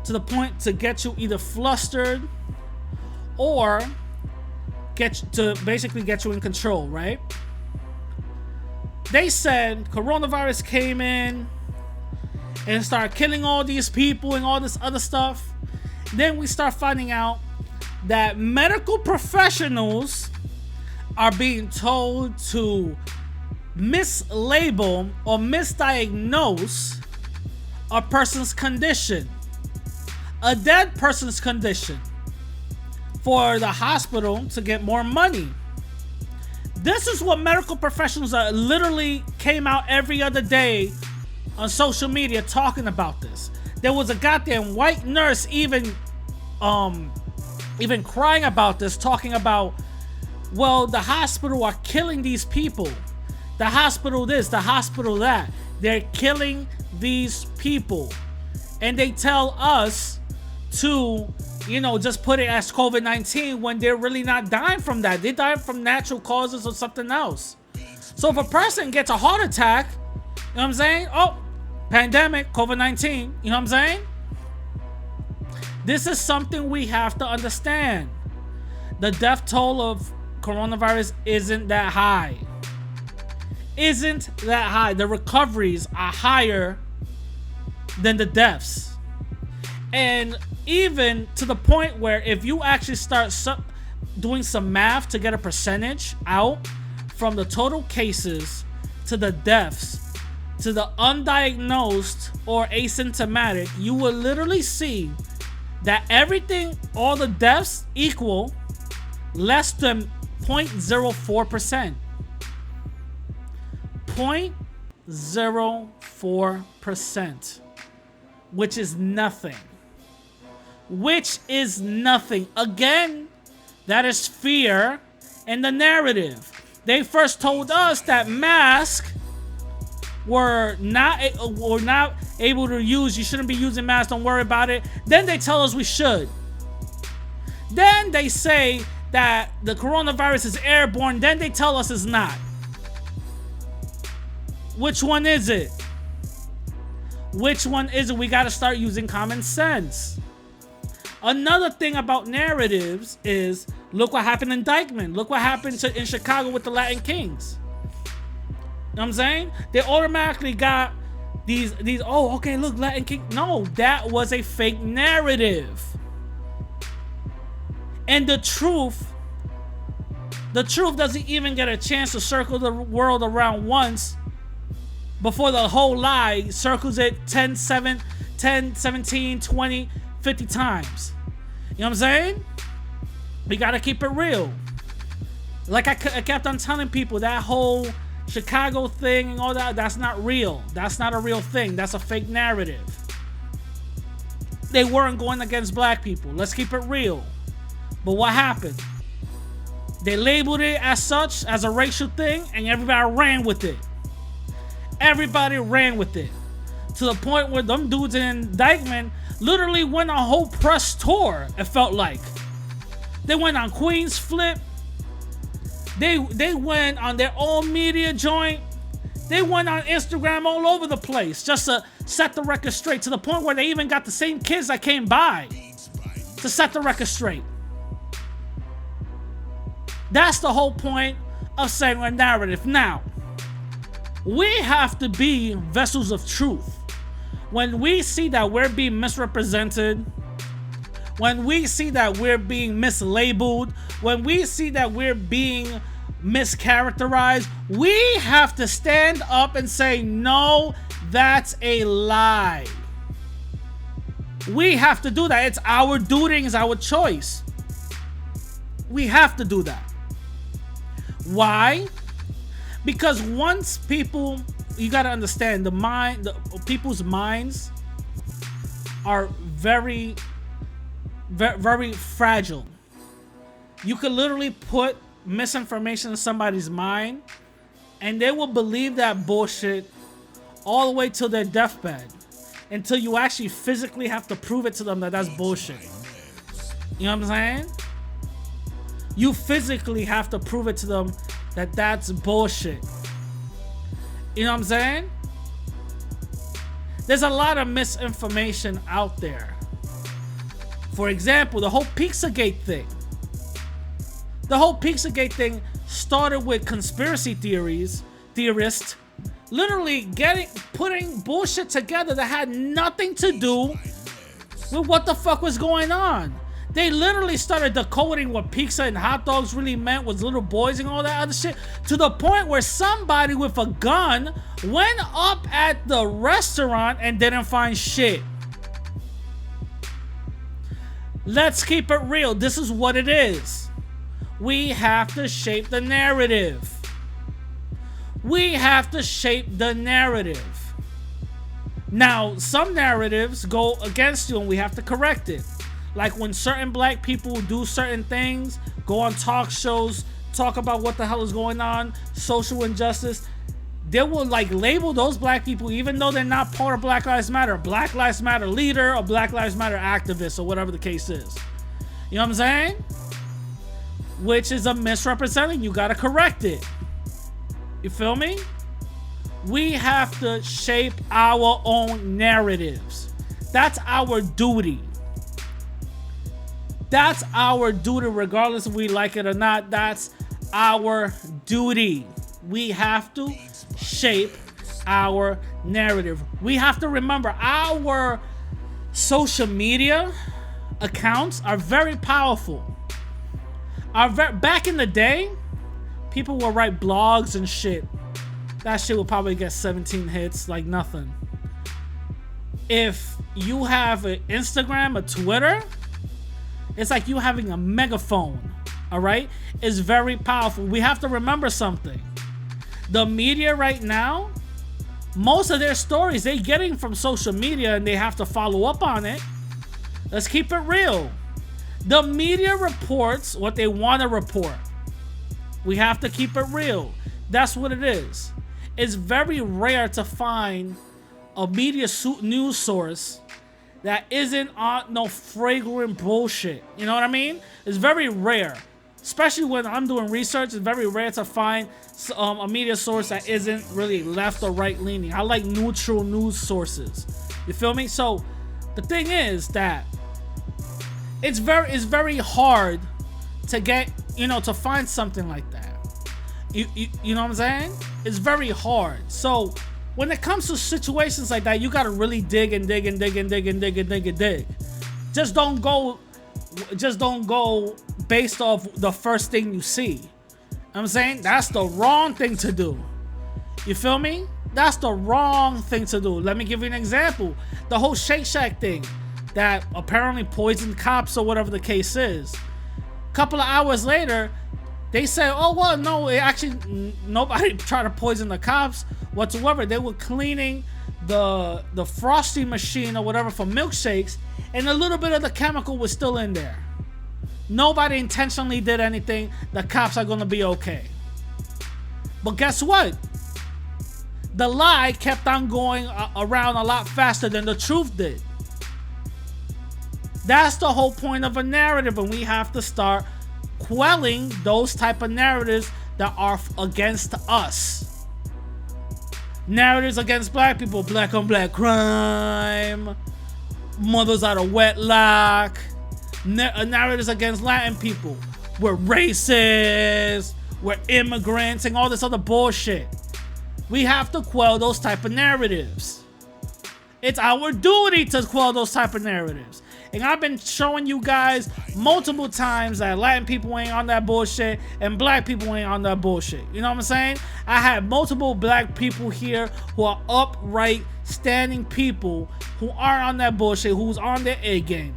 to the point to get you either flustered or basically get you in control, right? They said coronavirus came in and started killing all these people and all this other stuff. Then we start finding out that medical professionals are being told to mislabel or misdiagnose a person's condition, a dead person's condition, for the hospital to get more money. This is what medical professionals are literally came out every other day on social media talking about this. There was a goddamn white nurse even crying about this, talking about, well, the hospital are killing these people. The hospital this, the hospital that. They're killing these people. And they tell us to, just put it as COVID-19 when they're really not dying from that. They're dying from natural causes or something else. So if a person gets a heart attack, you know what I'm saying? Oh, pandemic, COVID-19, you know what I'm saying? This is something we have to understand. The death toll of coronavirus isn't that high. Isn't that high. The recoveries are higher than the deaths. And even to the point where if you actually start doing some math to get a percentage out from the total cases to the deaths to the undiagnosed or asymptomatic, you will literally see that everything, all the deaths equal less than 0.04%. 0.04%, which is nothing. Which is nothing. Again, that is fear and the narrative. They first told us that masks were not able to use. You shouldn't be using masks. Don't worry about it. Then they tell us we should. Then they say that the coronavirus is airborne. Then they tell us it's not. Which one is it? Which one is it? We got to start using common sense. Another thing about narratives is, look what happened in Dykeman. Look what happened in Chicago with the Latin Kings. You know what I'm saying? They automatically got these, oh, okay, look, Latin King. No, that was a fake narrative. And the truth doesn't even get a chance to circle the world around once before the whole lie circles it 10, 17, 20, 50 times. You know what I'm saying? We gotta keep it real. Like I kept on telling people, that whole Chicago thing and all that, that's not real. That's not a real thing. That's a fake narrative. They weren't going against black people. Let's keep it real. But what happened? They labeled it as such, as a racial thing, and everybody ran with it. Everybody ran with it. To the point where them dudes in Dykeman literally went on a whole press tour, it felt like. They went on Queen's Flip. They went on their own media joint. They went on Instagram all over the place just to set the record straight, to the point where they even got the same kids that came by to set the record straight. That's the whole point of saying a narrative. Now, we have to be vessels of truth. When we see that we're being misrepresented, when we see that we're being mislabeled, when we see that we're being mischaracterized, we have to stand up and say, no, that's a lie. We have to do that. It's our duty, it's our choice. We have to do that. Why? Because once people, you got to understand, people's minds are very, very, very fragile. You could literally put misinformation in somebody's mind and they will believe that bullshit all the way till their deathbed, until you actually physically have to prove it to them that that's bullshit. You know what I'm saying? You physically have to prove it to them that that's bullshit. You know what I'm saying? There's a lot of misinformation out there. For example, the whole Pizzagate thing. The whole Pizzagate thing started with conspiracy theorists literally putting bullshit together that had nothing to do with what the fuck was going on. They literally started decoding what pizza and hot dogs really meant, was little boys and all that other shit, to the point where somebody with a gun went up at the restaurant and didn't find shit. Let's keep it real. This is what it is. We have to shape the narrative. We have to shape the narrative. Now, some narratives go against you and we have to correct it. Like when certain black people do certain things, go on talk shows, talk about what the hell is going on, social injustice, they will like label those black people, even though they're not part of Black Lives Matter, Black Lives Matter leader or Black Lives Matter activist or whatever the case is. You know what I'm saying? Which is a misrepresenting. You gotta correct it. You feel me? We have to shape our own narratives. That's our duty. That's our duty, regardless if we like it or not. That's our duty. We have to shape our narrative. We have to remember our social media accounts are very powerful. Back in the day, people will write blogs and shit. That shit will probably get 17 hits like nothing. If you have an Instagram, a Twitter, it's like you having a megaphone. All right? It's very powerful. We have to remember something. The media right now, most of their stories they're getting from social media and they have to follow up on it. Let's keep it real. The media reports what they want to report. We have to keep it real. That's what it is. It's very rare to find a media news source that isn't on no fragrant bullshit. You know what I mean? It's very rare. Especially when I'm doing research, it's very rare to find a media source that isn't really left or right leaning. I like neutral news sources. You feel me? So the thing is that it's very hard to get, to find something like that. You know what I'm saying? It's very hard. So when it comes to situations like that, you gotta really dig and dig and dig and dig and dig and dig and dig. Just don't go based off the first thing you see. You know what I'm saying? That's the wrong thing to do. You feel me? That's the wrong thing to do. Let me give you an example. The whole Shake Shack thing that apparently poisoned cops or whatever the case is. A couple of hours later, they say, oh, well, no, nobody tried to poison the cops whatsoever. They were cleaning the frosty machine or whatever for milkshakes, and a little bit of the chemical was still in there. Nobody intentionally did anything. The cops are going to be okay. But guess what? The lie kept on going around a lot faster than the truth did. That's the whole point of a narrative, and we have to start quelling those type of narratives that are against us. Narratives against black people, black on black crime, mothers out of wedlock, narratives against Latin people, we're racist, we're immigrants, and all this other bullshit. We have to quell those type of narratives. It's our duty to quell those type of narratives. And I've been showing you guys multiple times that Latin people ain't on that bullshit and black people ain't on that bullshit. You know what I'm saying? I had multiple black people here who are upright, standing people who aren't on that bullshit, who's on their A game.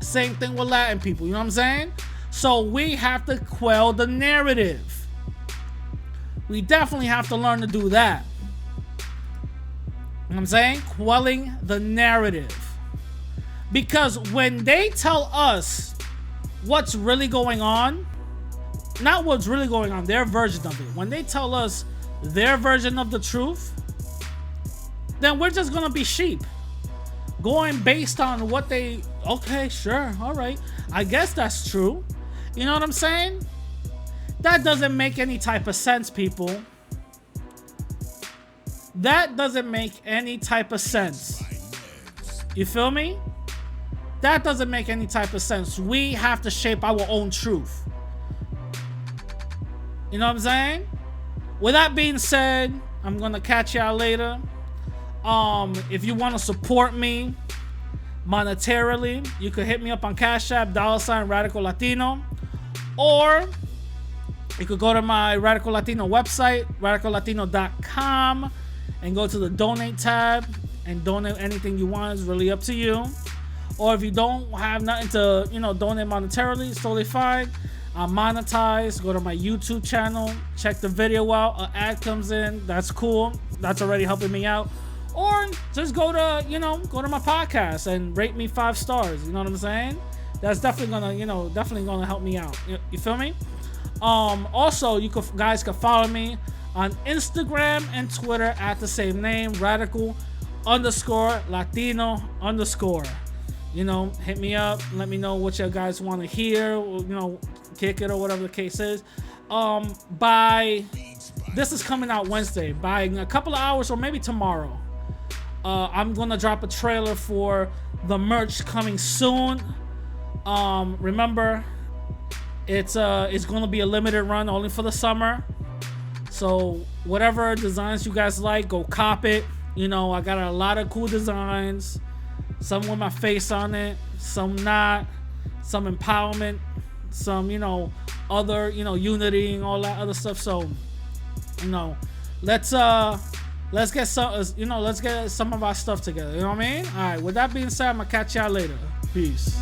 Same thing with Latin people, you know what I'm saying? So we have to quell the narrative. We definitely have to learn to do that. You know what I'm saying? Quelling the narrative. Because when they tell us what's really going on, not what's really going on, their version of it, when they tell us their version of the truth, then we're just gonna be sheep. Going based on what they, okay, sure, all right, I guess that's true. You know what I'm saying? That doesn't make any type of sense, people. That doesn't make any type of sense. You feel me? That doesn't make any type of sense. We have to shape our own truth. You know what I'm saying? With that being said, I'm gonna catch y'all later. If you want to support me monetarily, you could hit me up on Cash App, $Radical Latino, or you could go to my Radical Latino website, radicallatino.com, and go to the donate tab and donate anything you want. It's really up to you. Or if you don't have nothing to, donate monetarily, it's totally fine. I'm monetized. Go to my YouTube channel, check the video out. An ad comes in, that's cool. That's already helping me out. Or just go to my podcast and rate me 5 stars. You know what I'm saying? That's definitely gonna, help me out. You feel me? Also, you guys can follow me on Instagram and Twitter at the same name, radical_Latino_. Hit me up. Let me know what you guys want to hear. Kick it or whatever the case is. By this is coming out Wednesday. By a couple of hours or maybe tomorrow, I'm gonna drop a trailer for the merch coming soon. Remember, it's gonna be a limited run only for the summer. So whatever designs you guys like, go cop it. You know, I got a lot of cool designs. Some with my face on it, some not, some empowerment, some, you know, other, you know, unity and all that other stuff. So, you know, let's get some, you know, let's get some of our stuff together. You know what I mean? All right. With that being said, I'm gonna catch y'all later. Peace.